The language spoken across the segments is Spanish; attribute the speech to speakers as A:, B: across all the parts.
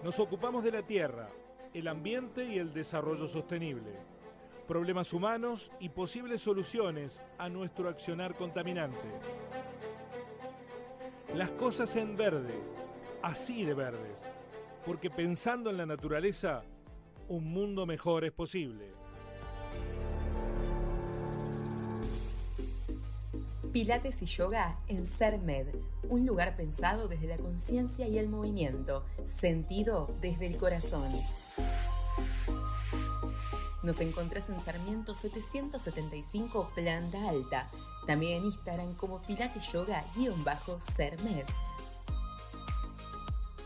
A: Nos ocupamos de la tierra, el ambiente y el desarrollo sostenible, problemas humanos y posibles soluciones a nuestro accionar contaminante. Las cosas en verde, así de verdes, porque pensando en la naturaleza, un mundo mejor es posible.
B: Pilates y yoga en SERMED, un lugar pensado desde la conciencia y el movimiento, sentido desde el corazón. Nos encontrás en Sarmiento 775, planta alta. También en Instagram como Pilates Yoga-SERMED.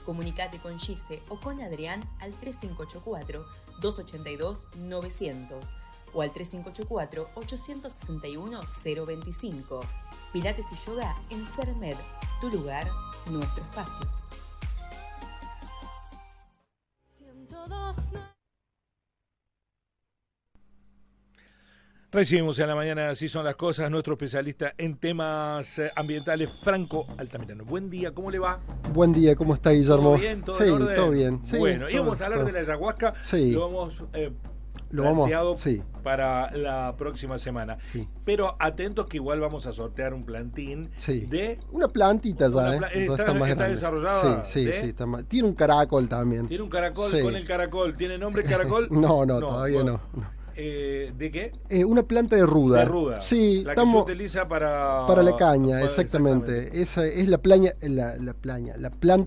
B: Comunicate con Gise o con Adrián al 3584-282-900 o al 3584-861-025. Pilates y yoga en SERMED, tu lugar, nuestro espacio.
A: Recibimos en la mañana, así son las cosas, nuestro especialista en temas ambientales, Franco Altamirano. Buen día, ¿cómo le va?
C: Buen día, ¿cómo está, Guillermo?
A: ¿Todo bien? ¿Todo
C: sí,
A: en orden?
C: todo bien. Sí,
A: bueno,
C: todo,
A: íbamos a hablar
C: todo.
A: de la ayahuasca,
C: Sí.
A: lo hemos
C: Lo
A: planteado
C: vamos, sí.
A: para la próxima semana.
C: Sí.
A: Pero atentos que igual vamos a sortear un plantín
C: Sí.
A: de...
C: Una plantita ya,
A: Una
C: ¿eh?
A: pla-
C: Ya
A: está-
C: más
A: está
C: grande.
A: desarrollada,
C: Sí,
A: ¿eh?
C: sí, está más. Tiene un caracol también.
A: Tiene un caracol,
C: Sí.
A: con el caracol. ¿Tiene nombre caracol?
C: No, todavía
A: bueno.
C: no.
A: ¿De qué?
C: Una planta de ruda.
A: De ruda.
C: Sí,
A: La que se utiliza para
C: la caña,
A: para-
C: exactamente. Esa es la planta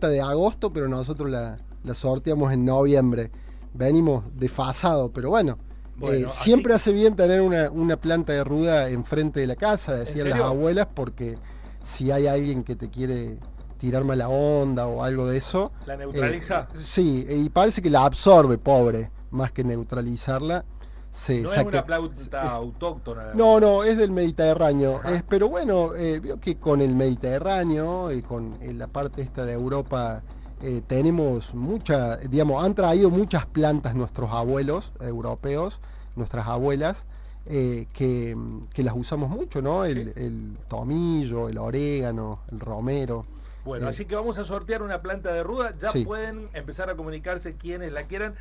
C: de agosto, pero nosotros la sorteamos en noviembre. Venimos desfasados, pero bueno.
A: Bueno,
C: siempre
A: así
C: hace bien tener una planta de ruda enfrente de la casa, decían las
A: serio?
C: abuelas, porque si hay alguien que te quiere tirar mala onda o algo de eso.
A: ¿La neutraliza?
C: Sí, y parece que la absorbe, pobre, más que neutralizarla.
A: No es una planta autóctona.
C: No, es del Mediterráneo.
A: Ajá.
C: Pero bueno, veo que con el Mediterráneo y con la parte esta de Europa tenemos han traído muchas plantas nuestros abuelos europeos, nuestras abuelas, que las usamos mucho, ¿no?
A: Sí.
C: El tomillo, el orégano, el romero.
A: Bueno, así que vamos a sortear una planta de ruda. Ya
C: Sí.
A: pueden empezar a comunicarse quienes la quieran.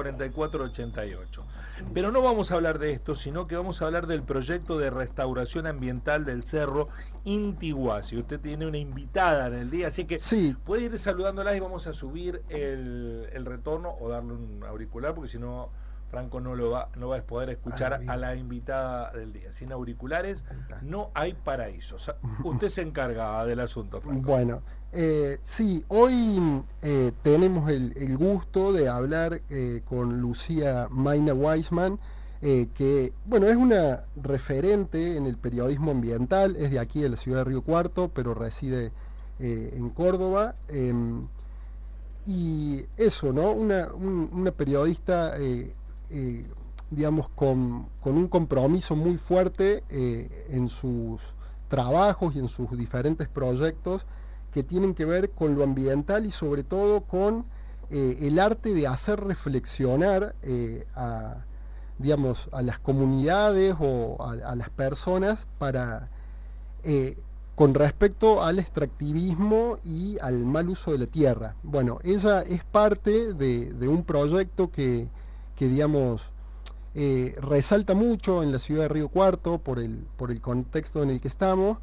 A: 358-487-4488. Pero no vamos a hablar de esto, sino que vamos a hablar del proyecto de restauración ambiental del Cerro Intiguasi. Usted tiene una invitada en el día, así que
C: Sí.
A: puede ir saludándola y vamos a subir el retorno o darle un auricular, porque si no, Franco no va a poder escuchar
C: bien.
A: a la invitada del día. Sin auriculares no hay paraíso. Usted se encarga del asunto, Franco.
C: Bueno, sí, hoy tenemos el gusto de hablar con Lucía Mayna Weisman, que, bueno, es una referente en el periodismo ambiental, es de aquí, de la ciudad de Río Cuarto, pero reside en Córdoba. Y eso, ¿no? Una periodista, digamos, con un compromiso muy fuerte en sus trabajos y en sus diferentes proyectos que tienen que ver con lo ambiental y sobre todo con el arte de hacer reflexionar digamos, a las comunidades o a las personas con respecto al extractivismo y al mal uso de la tierra. Bueno, ella es parte de un proyecto que digamos, resalta mucho en la ciudad de Río Cuarto por el contexto en el que estamos,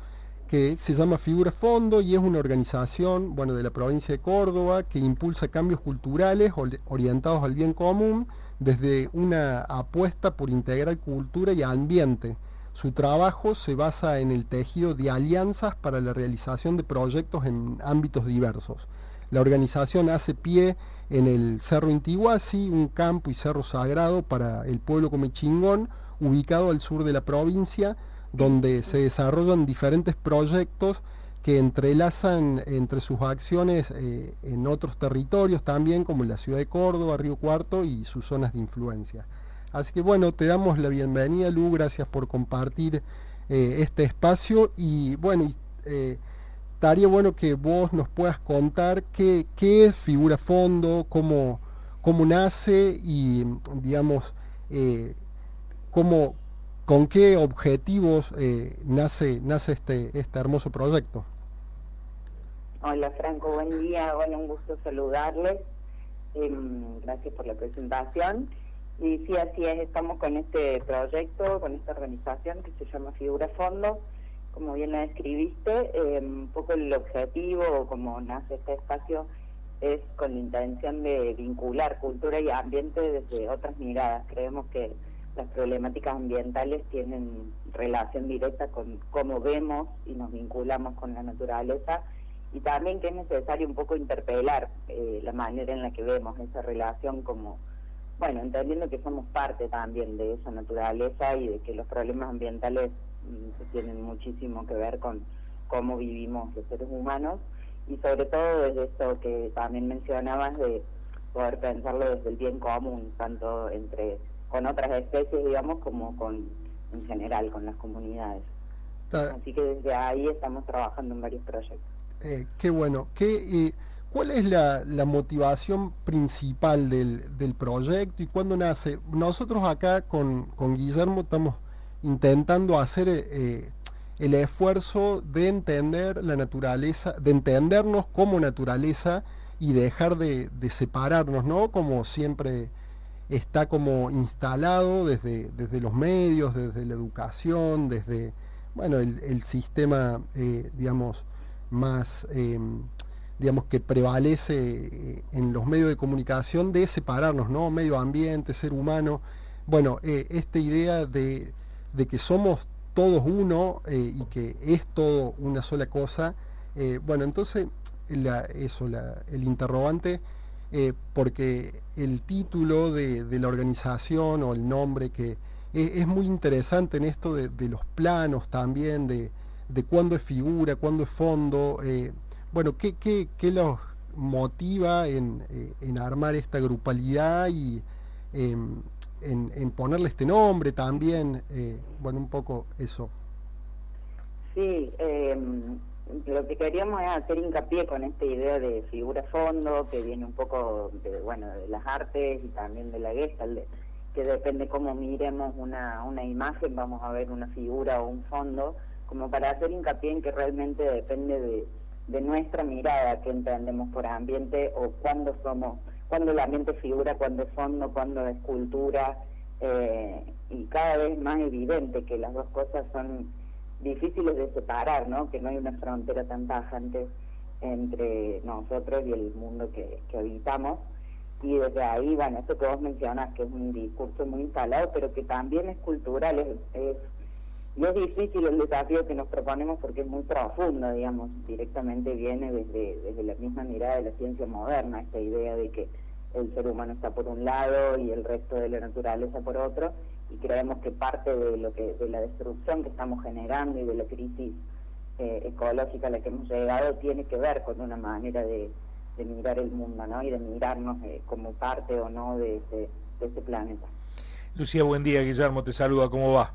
C: que se llama Figura Fondo y es una organización, bueno, de la provincia de Córdoba que impulsa cambios culturales orientados al bien común desde una apuesta por integrar cultura y ambiente. Su trabajo se basa en el tejido de alianzas para la realización de proyectos en ámbitos diversos. La organización hace pie en el Cerro Intiguasi, un campo y cerro sagrado para el pueblo comechingón, ubicado al sur de la provincia, donde se desarrollan diferentes proyectos que entrelazan entre sus acciones en otros territorios también, como la ciudad de Córdoba, Río Cuarto y sus zonas de influencia. Así que bueno, te damos la bienvenida, Lu, gracias por compartir este espacio y bueno, estaría bueno que vos nos puedas contar qué es Figura Fondo, cómo nace y digamos con qué objetivos nace este hermoso proyecto.
D: Hola Franco, buen día. Bueno, un gusto saludarles. Gracias por la presentación. Y sí, así es, estamos con este proyecto, con esta organización que se llama Figura Fondo. Como bien la describiste, un poco el objetivo, o como nace este espacio, es con la intención de vincular cultura y ambiente desde otras miradas. Creemos que las problemáticas ambientales tienen relación directa con cómo vemos y nos vinculamos con la naturaleza, y también que es necesario un poco interpelar la manera en la que vemos esa relación, como, bueno, entendiendo que somos parte también de esa naturaleza y de que los problemas ambientales tienen muchísimo que ver con cómo vivimos los seres humanos, y sobre todo desde esto que también mencionabas, de poder pensarlo desde el bien común, tanto con otras especies, digamos, como en general con las comunidades. Así que desde ahí estamos trabajando en varios proyectos.
C: Qué bueno. ¿Cuál es la motivación principal del proyecto y cuándo nace? Nosotros acá con Guillermo estamos intentando hacer el esfuerzo de entender la naturaleza, de entendernos como naturaleza y dejar de separarnos, ¿no? Como siempre está como instalado desde los medios, desde la educación, desde, bueno, el sistema, digamos, más, digamos, que prevalece en los medios de comunicación, de separarnos, ¿no? Medio ambiente, ser humano. Bueno, esta idea de que somos todos uno y que es todo una sola cosa. Bueno, entonces el interrogante, porque el título de la organización o el nombre que es muy interesante en esto de los planos también, de cuándo es figura, cuándo es fondo. Bueno, ¿qué los motiva en armar esta grupalidad y en ponerle este nombre también? Bueno, un poco eso.
D: Sí, lo que queríamos es hacer hincapié con esta idea de figura fondo, que viene un poco de las artes y también de la Gestalt, que depende cómo miremos una imagen, vamos a ver una figura o un fondo, como para hacer hincapié en que realmente depende de nuestra mirada, que entendemos por ambiente, o cuándo el ambiente figura, cuándo es fondo, cuándo es cultura, y cada vez más evidente que las dos cosas son difíciles de separar, ¿no? Que no hay una frontera tan tajante entre nosotros y el mundo que habitamos. Y desde ahí, bueno, eso que vos mencionas, que es un discurso muy instalado, pero que también es cultural, y es difícil el desafío que nos proponemos porque es muy profundo, digamos, directamente viene desde la misma mirada de la ciencia moderna, esta idea de que el ser humano está por un lado y el resto de la naturaleza por otro, y creemos que parte de la destrucción que estamos generando y de la crisis ecológica a la que hemos llegado tiene que ver con una manera de mirar el mundo, ¿no? Y de mirarnos como parte o no de ese planeta.
A: Lucía, buen día. Guillermo te saluda, ¿cómo va?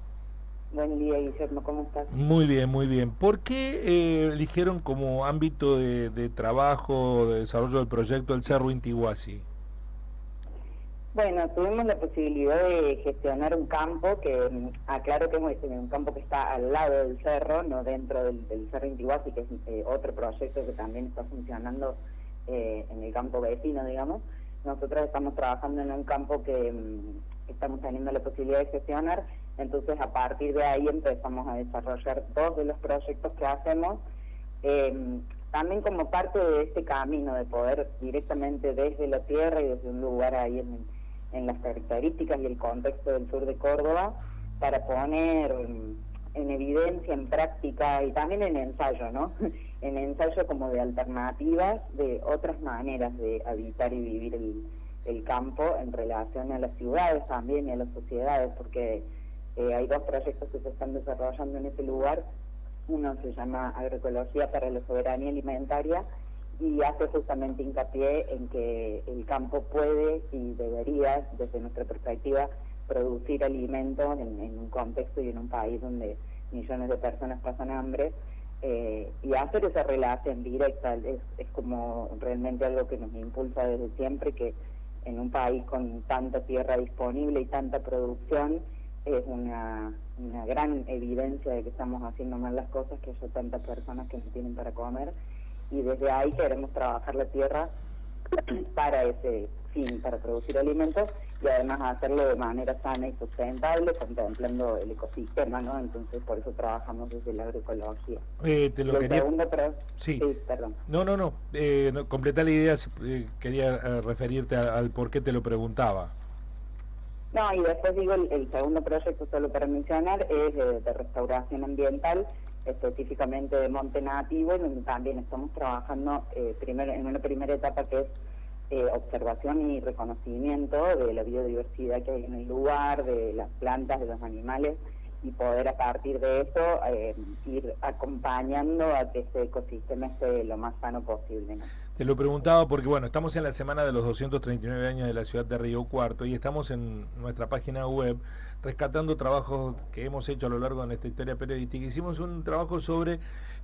D: Buen día, Guillermo, ¿cómo estás?
A: Muy bien, muy bien. ¿Por qué eligieron como ámbito de trabajo, de desarrollo del proyecto el Cerro Intiguasi?
D: Bueno, tuvimos la posibilidad de gestionar un campo que, aclaro que es un campo que está al lado del cerro, no dentro del Cerro Intiguasi, que es otro proyecto que también está funcionando en el campo vecino, digamos. Nosotros estamos trabajando en un campo que estamos teniendo la posibilidad de gestionar, entonces a partir de ahí empezamos a desarrollar dos de los proyectos que hacemos, también como parte de este camino de poder directamente desde la tierra y desde un lugar ahí en las características y el contexto del sur de Córdoba, para poner en evidencia, en práctica y también en ensayo, ¿no? En ensayo como de alternativas, de otras maneras de habitar y vivir el campo en relación a las ciudades también y a las sociedades, porque hay dos proyectos que se están desarrollando en ese lugar. Uno se llama Agroecología para la Soberanía Alimentaria y hace justamente hincapié en que el campo puede y debería, desde nuestra perspectiva, producir alimentos en un contexto y en un país donde millones de personas pasan hambre, y hacer esa relación directa es como realmente algo que nos impulsa desde siempre, que en un país con tanta tierra disponible y tanta producción es una gran evidencia de que estamos haciendo mal las cosas, que haya tantas personas que no tienen para comer, y desde ahí queremos trabajar la tierra para ese fin, para producir alimentos y además hacerlo de manera sana y sustentable, contemplando el ecosistema, ¿no? Entonces por eso trabajamos desde la agroecología.
A: Te lo quería...
D: Sí, perdón.
A: No, completá la idea, quería referirte al por qué te lo preguntaba.
D: No, y después digo, el segundo proyecto, solo para mencionar, es de restauración ambiental, específicamente de monte nativo, donde también estamos trabajando en una primera etapa que es observación y reconocimiento de la biodiversidad que hay en el lugar, de las plantas, de los animales, y poder a partir de eso ir acompañando a que este ecosistema esté lo más sano posible, ¿no?
A: Te lo preguntaba porque, bueno, estamos en la semana de los 239 años de la ciudad de Río Cuarto y estamos en nuestra página web rescatando trabajos que hemos hecho a lo largo de nuestra historia periodística. Hicimos un trabajo sobre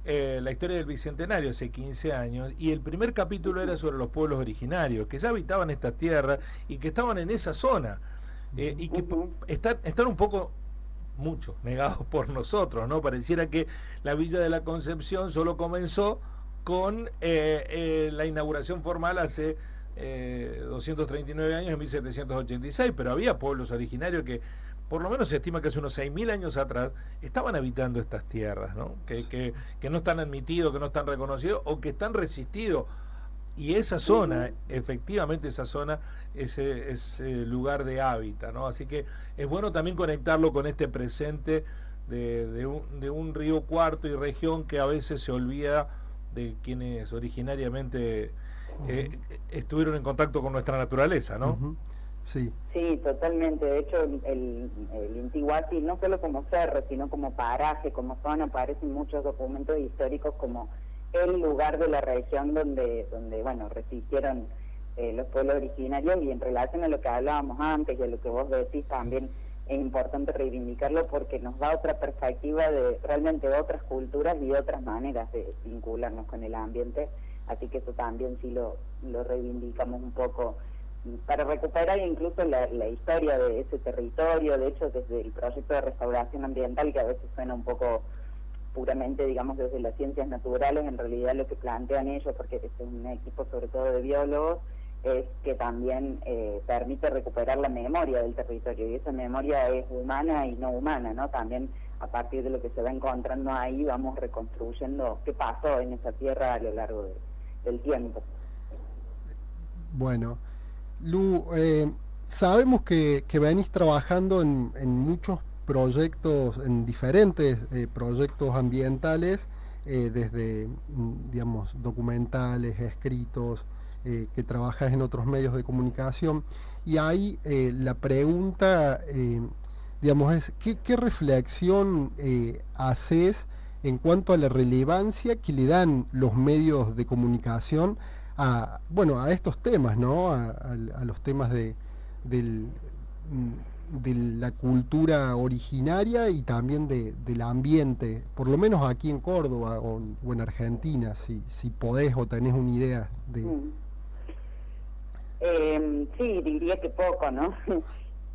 A: la historia del Bicentenario hace 15 años y el primer capítulo era sobre los pueblos originarios que ya habitaban esta tierra y que estaban en esa zona y que están un poco... mucho negados por nosotros, ¿no? Pareciera que la Villa de la Concepción solo comenzó con la inauguración formal hace 239 años, en 1786, pero había pueblos originarios que, por lo menos se estima que hace unos 6.000 años atrás, estaban habitando estas tierras, ¿no? Que no están admitidos, que no están reconocidos, o que están resistidos. Y esa zona, efectivamente esa zona es lugar de hábitat, ¿no? Así que es bueno también conectarlo con este presente de un Río Cuarto y región que a veces se olvida de quienes originariamente estuvieron en contacto con nuestra naturaleza, ¿no?
C: Sí.
D: Sí, totalmente. De hecho, el Intihuatl, no solo como cerro, sino como paraje, como zona, aparecen muchos documentos históricos como el lugar de la región donde bueno, resistieron los pueblos originarios, y en relación a lo que hablábamos antes y a lo que vos decís también es importante reivindicarlo porque nos da otra perspectiva de realmente otras culturas y otras maneras de vincularnos con el ambiente, así que eso también sí lo reivindicamos un poco para recuperar incluso la historia de ese territorio. De hecho, desde el proyecto de restauración ambiental, que a veces suena un poco puramente, digamos, desde las ciencias naturales, en realidad lo que plantean ellos, porque es un equipo sobre todo de biólogos, es que también permite recuperar la memoria del territorio, y esa memoria es humana y no humana, ¿no? También a partir de lo que se va encontrando ahí vamos reconstruyendo qué pasó en esa tierra a lo largo del tiempo.
C: Bueno, Lu, sabemos que venís trabajando en muchos proyectos, en diferentes proyectos ambientales, desde, digamos, documentales, escritos, que trabajas en otros medios de comunicación, y ahí la pregunta, digamos, es ¿qué reflexión haces en cuanto a la relevancia que le dan los medios de comunicación a estos temas, ¿no? A los temas de la cultura originaria y también del ambiente, por lo menos aquí en Córdoba o en Argentina, si podés o tenés una idea de...
D: Sí, diría que poco, ¿no?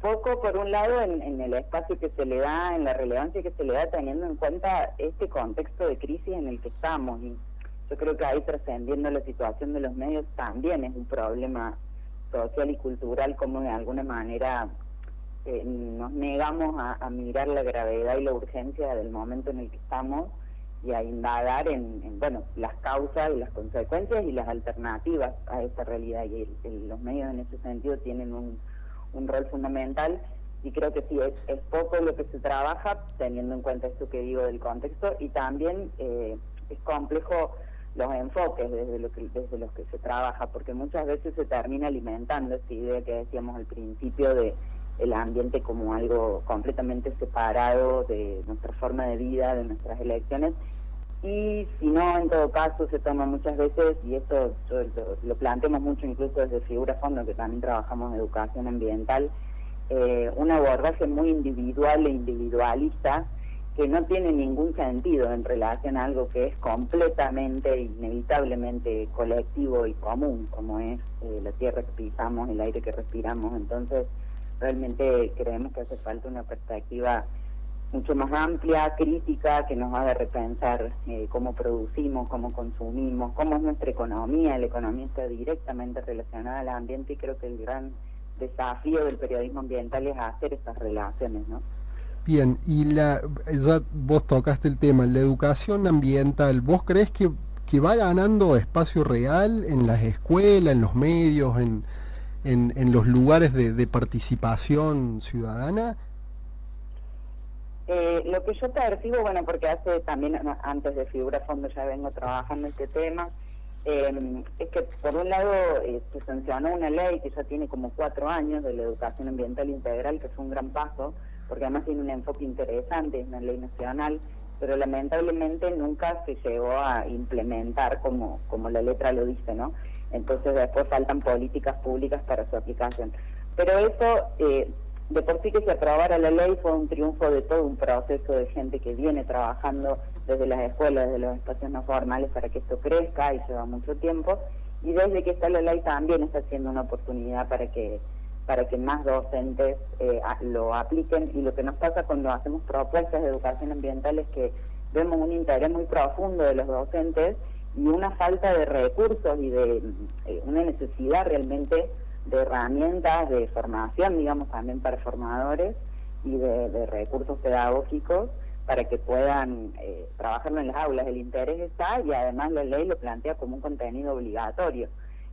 D: Poco, por un lado, en el espacio que se le da, en la relevancia que se le da, teniendo en cuenta este contexto de crisis en el que estamos. Y yo creo que ahí, trascendiendo la situación de los medios, también es un problema social y cultural, como de alguna manera nos negamos a mirar la gravedad y la urgencia del momento en el que estamos y a indagar en las causas y las consecuencias y las alternativas a esta realidad, y los medios en ese sentido tienen un rol fundamental, y creo que sí, es poco lo que se trabaja, teniendo en cuenta esto que digo del contexto, y también es complejo los enfoques desde los que se trabaja, porque muchas veces se termina alimentando esta idea que decíamos al principio de el ambiente como algo completamente separado de nuestra forma de vida, de nuestras elecciones, y si no, en todo caso se toma muchas veces, y esto lo planteamos mucho incluso desde Figura Fondo, que también trabajamos en educación ambiental, un abordaje muy individual e individualista que no tiene ningún sentido en relación a algo que es completamente, inevitablemente colectivo y común, como es la tierra que pisamos, el aire que respiramos. Entonces realmente creemos que hace falta una perspectiva mucho más amplia, crítica, que nos haga repensar cómo producimos, cómo consumimos, cómo es nuestra economía. La economía está directamente relacionada al ambiente y creo que el gran desafío del periodismo ambiental es hacer estas relaciones, ¿no?
C: Bien, y ya vos tocaste el tema, la educación ambiental, ¿vos crees que va ganando espacio real en las escuelas, en los medios, en los lugares de participación ciudadana?
D: Lo que yo percibo, bueno, porque hace también, antes de Figura Fondo ya vengo trabajando este tema, es que por un lado se sancionó una ley que ya tiene como 4 años de la educación ambiental integral, que fue un gran paso, porque además tiene un enfoque interesante, es una ley nacional, pero lamentablemente nunca se llegó a implementar como la letra lo dice, ¿no? Entonces después faltan políticas públicas para su aplicación. Pero eso, de por sí que se aprobara la ley fue un triunfo de todo un proceso de gente que viene trabajando desde las escuelas, desde los espacios no formales para que esto crezca y lleva mucho tiempo, y desde que está la ley también está siendo una oportunidad para que más docentes lo apliquen. Y lo que nos pasa cuando hacemos propuestas de educación ambiental es que vemos un interés muy profundo de los docentes y una falta de recursos y de una necesidad realmente de herramientas de formación, digamos, también para formadores y de recursos pedagógicos para que puedan trabajarlo en las aulas. El interés está y además la ley lo plantea como un contenido obligatorio.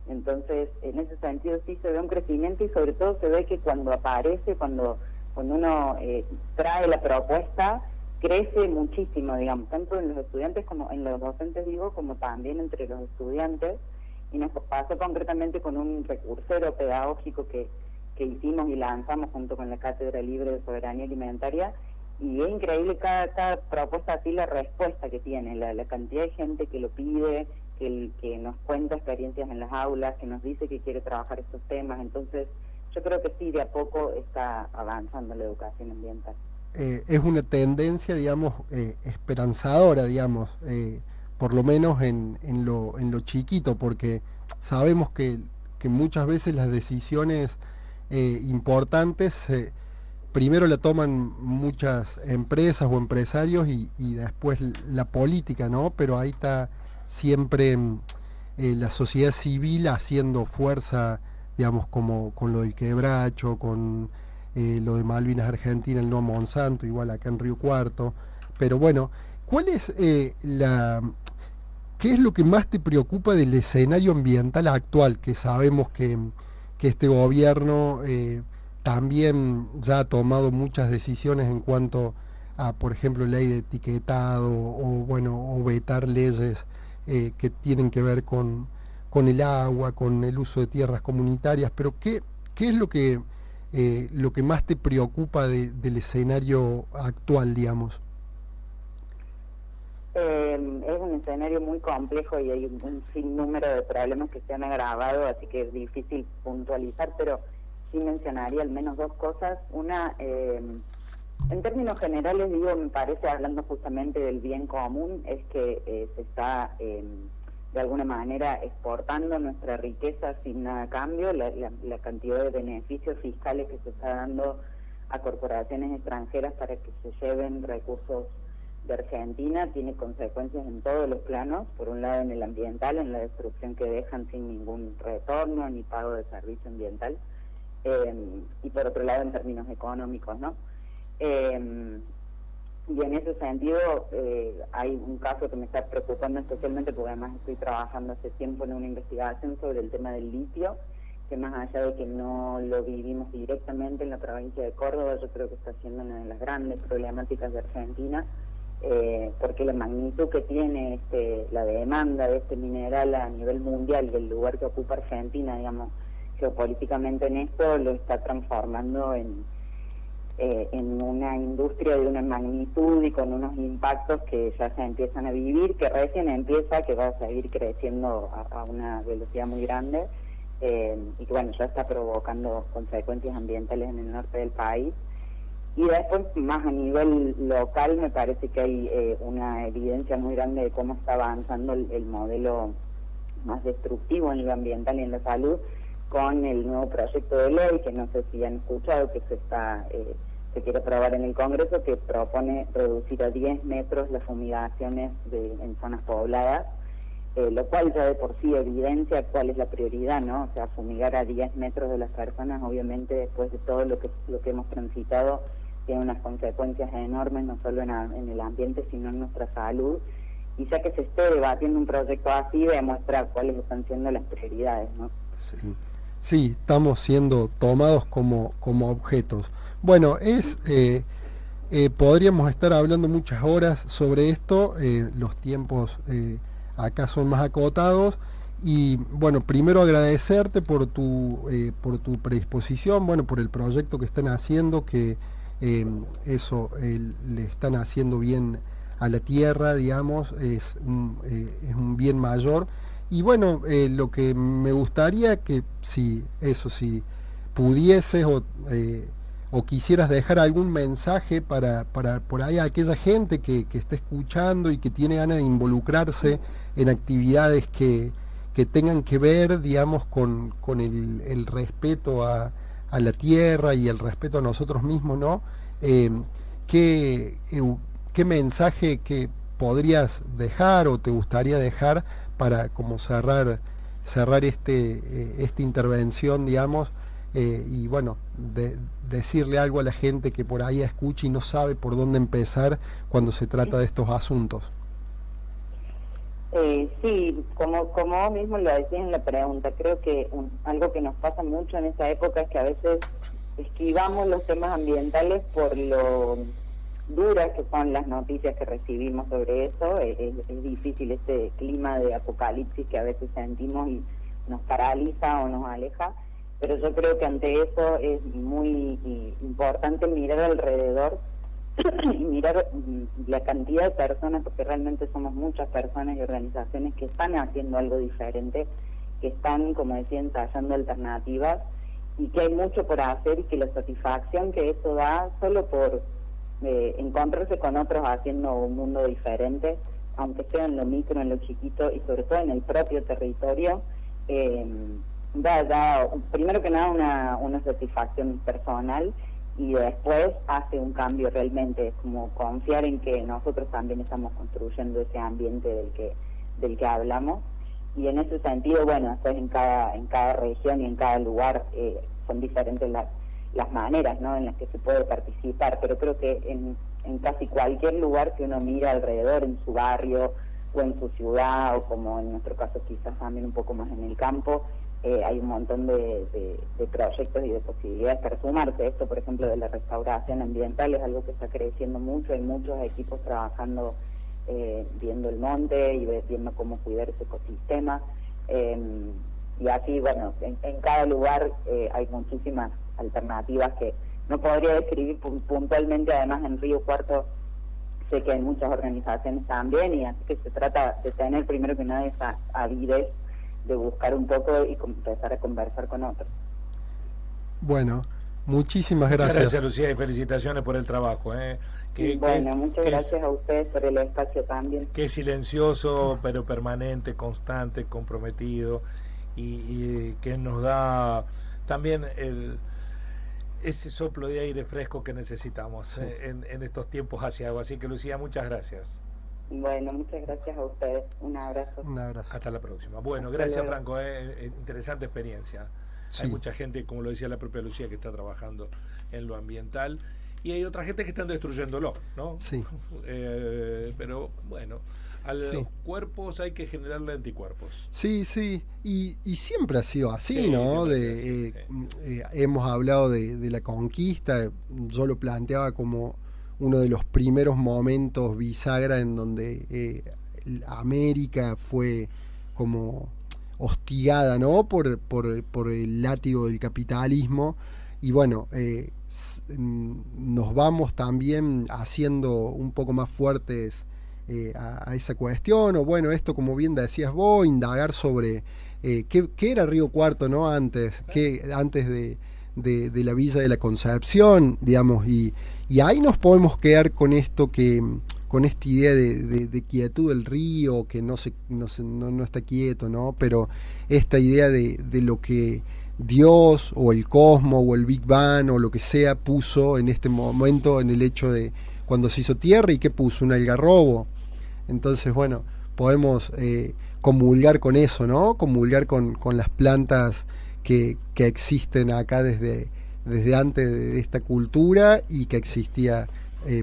D: Entonces, en ese sentido sí se ve un crecimiento y sobre todo se ve que cuando aparece, cuando uno trae la propuesta, crece muchísimo, digamos, tanto en los estudiantes como en los docentes, digo, como también entre los estudiantes. Y nos pasó concretamente con un recursero pedagógico que hicimos y lanzamos junto con la Cátedra Libre de Soberanía Alimentaria, y es increíble cada propuesta así, la respuesta que tiene, la cantidad de gente que lo pide, que nos cuenta experiencias en las aulas, que nos dice que quiere trabajar estos temas. Entonces yo creo que sí, de a poco está avanzando la educación ambiental.
C: Es una tendencia, digamos, esperanzadora, digamos, por lo menos en lo chiquito, porque sabemos que muchas veces las decisiones importantes primero la toman muchas empresas o empresarios y después la política, ¿no? Pero ahí está siempre la sociedad civil haciendo fuerza, digamos, como con lo del quebracho, con lo de Malvinas Argentina, el no Monsanto, igual acá en Río Cuarto. Pero bueno, ¿cuál es qué es lo que más te preocupa del escenario ambiental actual? Que sabemos que este gobierno también ya ha tomado muchas decisiones en cuanto a, por ejemplo, ley de etiquetado o vetar leyes que tienen que ver con el agua, con el uso de tierras comunitarias. Pero ¿qué es lo que más te preocupa del escenario actual, digamos?
D: Es un escenario muy complejo y hay un sinnúmero de problemas que se han agravado, así que es difícil puntualizar, pero sí mencionaría al menos 2 cosas. Una, en términos generales, digo, me parece, hablando justamente del bien común, es que se está de alguna manera exportando nuestra riqueza sin nada a cambio. La cantidad de beneficios fiscales que se está dando a corporaciones extranjeras para que se lleven recursos de Argentina tiene consecuencias en todos los planos. Por un lado en el ambiental, en la destrucción que dejan sin ningún retorno ni pago de servicio ambiental, y por otro lado en términos económicos, ¿no? Y en ese sentido hay un caso que me está preocupando especialmente porque además estoy trabajando hace tiempo en una investigación sobre el tema del litio, que más allá de que no lo vivimos directamente en la provincia de Córdoba, yo creo que está siendo una de las grandes problemáticas de Argentina, porque la magnitud que tiene la demanda de este mineral a nivel mundial y el lugar que ocupa Argentina, digamos, geopolíticamente en esto, lo está transformando en una industria de una magnitud y con unos impactos que ya se empiezan a vivir, que recién empieza, que va a seguir creciendo a una velocidad muy grande, y que bueno, ya está provocando consecuencias ambientales en el norte del país. Y después, más a nivel local, me parece que hay una evidencia muy grande de cómo está avanzando el modelo más destructivo en lo ambiental y en la salud, con el nuevo proyecto de ley, que no sé si han escuchado, que se está se quiere aprobar en el Congreso, que propone reducir a 10 metros las fumigaciones en zonas pobladas, lo cual ya de por sí evidencia cuál es la prioridad, ¿no? O sea, fumigar a 10 metros de las personas, obviamente después de todo lo que hemos transitado, tiene unas consecuencias enormes, no solo en el ambiente, sino en nuestra salud. Y ya que se esté debatiendo un proyecto así, demuestra cuáles están siendo las prioridades, ¿no?
C: Sí, estamos siendo tomados como objetos. Bueno, podríamos estar hablando muchas horas sobre esto, los tiempos acá son más acotados. Y bueno, primero agradecerte por tu predisposición, bueno, por el proyecto que están haciendo, que le están haciendo bien a la tierra, digamos, es un bien mayor. Y bueno, lo que me gustaría que si pudieses o quisieras dejar algún mensaje para por ahí a aquella gente que está escuchando y que tiene ganas de involucrarse en actividades que tengan que ver, digamos, con el respeto a la tierra y el respeto a nosotros mismos, ¿no? ¿Qué mensaje que podrías dejar o te gustaría dejar para como cerrar esta intervención, digamos, y bueno, decirle algo a la gente que por ahí escucha y no sabe por dónde empezar cuando se trata de estos asuntos?
D: Sí, como vos mismo lo decías en la pregunta, creo que algo que nos pasa mucho en esta época es que a veces esquivamos los temas ambientales por lo duras que son las noticias que recibimos sobre eso. Es difícil este clima de apocalipsis que a veces sentimos y nos paraliza o nos aleja, pero yo creo que ante eso es muy importante mirar alrededor y mirar la cantidad de personas, porque realmente somos muchas personas y organizaciones que están haciendo algo diferente, que están, como decía, ensayando alternativas, y que hay mucho por hacer, y que la satisfacción que eso da solo por encontrarse con otros haciendo un mundo diferente, aunque sea en lo micro, en lo chiquito y sobre todo en el propio territorio, da primero que nada una satisfacción personal, y después hace un cambio realmente. Es como confiar en que nosotros también estamos construyendo ese ambiente del que hablamos, y en ese sentido, bueno, después en cada región y en cada lugar son diferentes las maneras, ¿no?, en las que se puede participar, pero creo que en casi cualquier lugar que uno mira alrededor, en su barrio o en su ciudad, o como en nuestro caso quizás también un poco más en el campo, hay un montón de proyectos y de posibilidades para sumarse. Esto, por ejemplo, de la restauración ambiental es algo que está creciendo mucho, hay muchos equipos trabajando viendo el monte y viendo cómo cuidar ese ecosistema, y así, bueno, en cada lugar hay muchísimas alternativas que no podría describir puntualmente. Además, en Río Cuarto sé que hay muchas organizaciones también, y así que se trata de tener primero que nada esa avidez de buscar un poco y empezar a conversar con otros.
C: Bueno, muchísimas gracias.
A: Muchas gracias, Lucía, y felicitaciones por el trabajo.
D: Muchas gracias a ustedes por el espacio también.
A: Que es silencioso, pero permanente, constante, comprometido, y que nos da también ese soplo de aire fresco que necesitamos, sí, en estos tiempos asiagos. Así que, Lucía, muchas gracias.
D: Bueno, muchas gracias a ustedes. Un abrazo.
C: Un abrazo.
A: Hasta la próxima. Bueno, gracias, Franco. Interesante experiencia. Sí. Hay mucha gente, como lo decía la propia Lucía, que está trabajando en lo ambiental, y hay otra gente que están destruyéndolo, ¿no?
C: Sí.
A: Pero bueno, a los cuerpos hay que generarle anticuerpos.
C: Sí, sí. Y siempre ha sido así, sí, ¿no? Hemos hablado de la conquista. Yo lo planteaba como uno de los primeros momentos bisagra en donde América fue como hostigada, ¿no?, por el látigo del capitalismo. Y bueno, nos vamos también haciendo un poco más fuertes a esa cuestión, o bueno, esto, como bien decías vos, indagar sobre qué era Río Cuarto, ¿no?, antes de la Villa de la Concepción, digamos, y ahí nos podemos quedar con esto, con esta idea de quietud del río, que no está quieto, ¿no?, pero esta idea de Dios o el cosmos o el Big Bang o lo que sea puso en este momento en el hecho de cuando se hizo tierra y qué puso, un algarrobo. Entonces, bueno, podemos comulgar con eso, ¿no? Comulgar con las plantas que existen acá desde antes de esta cultura y que existía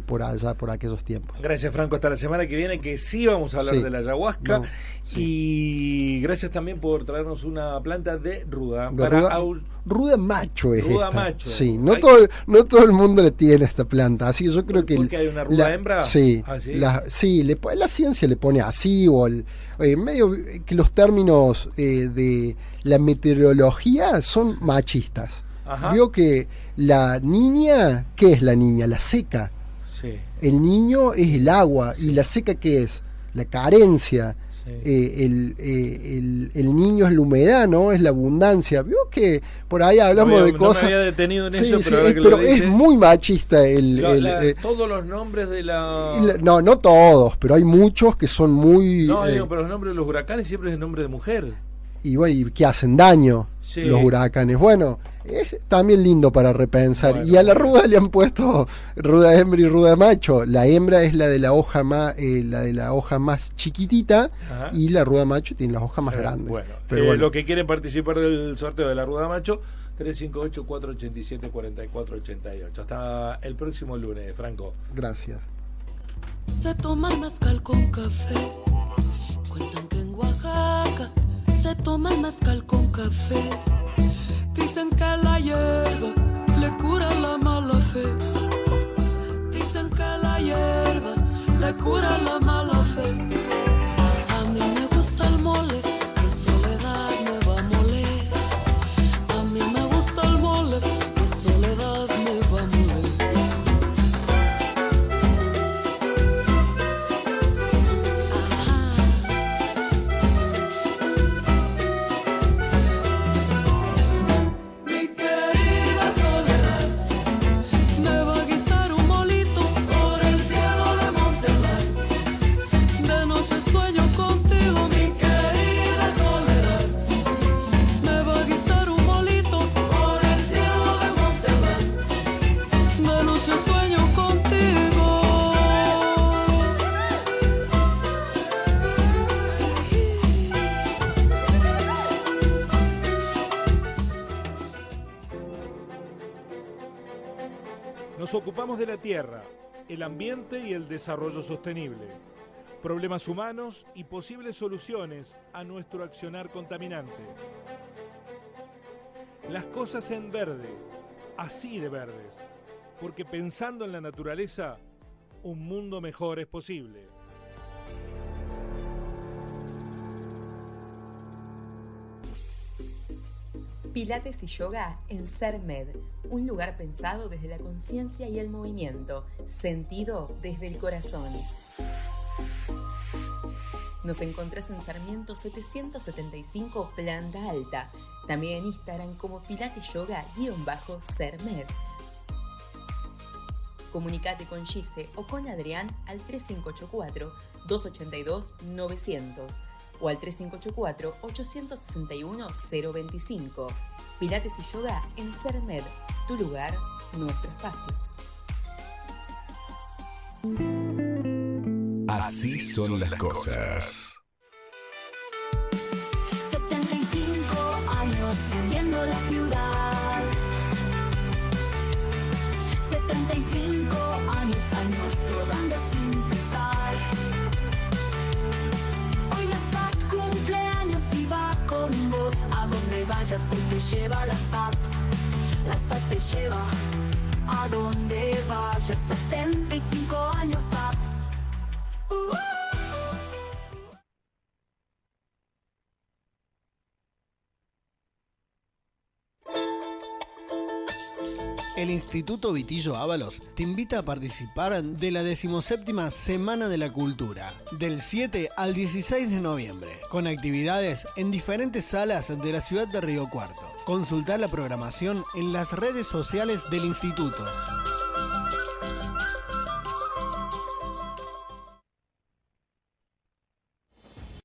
C: por allá, por aquellos tiempos.
A: Gracias, Franco, hasta la semana que viene, que sí vamos a hablar de la ayahuasca.
C: No, sí.
A: Y gracias también por traernos una planta de ruda.
C: Ruda macho es
A: ruda
C: esta.
A: macho.
C: Sí, no todo el mundo le tiene esta planta, así yo creo que...
A: ¿Por qué hay una ruda hembra?
C: Sí,
A: ¿Ah, sí?
C: La ciencia le pone así, o medio que los términos de la meteorología son machistas.
A: Ajá.
C: Vio que la niña, ¿qué es la niña? La seca.
A: Sí.
C: El niño es el agua. ¿Y la seca qué es? La carencia.
A: Sí.
C: El niño es la humedad, ¿no? Es la abundancia. Vio que por ahí hablamos de cosas.
A: No me había detenido en
C: Sí,
A: eso,
C: sí,
A: pero, ahora que
C: pero
A: lo
C: es
A: dice,
C: muy machista
A: todos los nombres de
C: no todos, pero hay muchos que son muy...
A: No, digo, pero los nombres de los huracanes siempre es el nombre de mujer.
C: Y bueno, y que hacen daño los huracanes. Bueno, es también lindo para repensar.
A: Bueno,
C: y a la ruda le han puesto ruda hembra y ruda macho. La hembra es la de la hoja más chiquitita.
A: Ajá.
C: Y la ruda macho tiene las hojas más grandes.
A: Bueno,
C: pero bueno,
A: los que quieren participar del sorteo de la ruda macho, 358-487-4488. Hasta el próximo lunes, Franco.
C: gracias.
E: Se toma el mezcal con café. Cuentan que en Oaxaca se toma el mezcal con café. Dicen que la hierba le cura la mala fe. Dicen que la hierba le cura la mala fe. A mí me gusta el mole, que soledad me va a moler. A mí me gusta el mole, que soledad me va a moler.
A: Nos ocupamos de la tierra, el ambiente y el desarrollo sostenible, problemas humanos y posibles soluciones a nuestro accionar contaminante. Las cosas en verde, así de verdes, porque pensando en la naturaleza, un mundo mejor es posible.
B: Pilates y yoga en SERMED, un lugar pensado desde la conciencia y el movimiento, sentido desde el corazón. Nos encontrás en Sarmiento 775, planta alta. También en Instagram como pilateyoga_SERMED. Comunicate con Gise o con Adrián al 3584-282-900 o al 3584-861-025. Pilates y yoga en SERMED, tu lugar, nuestro espacio.
F: Así son las cosas.
G: 75 años viviendo la ciudad. 75 años rodando sin cesar. Hoy la SAT cumpleaños y va con vos. A donde vayas se te lleva la SAT. La SAT te lleva a donde vayas. 75 años SAT.
H: El Instituto Vitillo Ábalos te invita a participar de la 17ª Semana de la Cultura, del 7 al 16 de noviembre, con actividades en diferentes salas de la ciudad de Río Cuarto. Consulta la programación en las redes sociales del Instituto.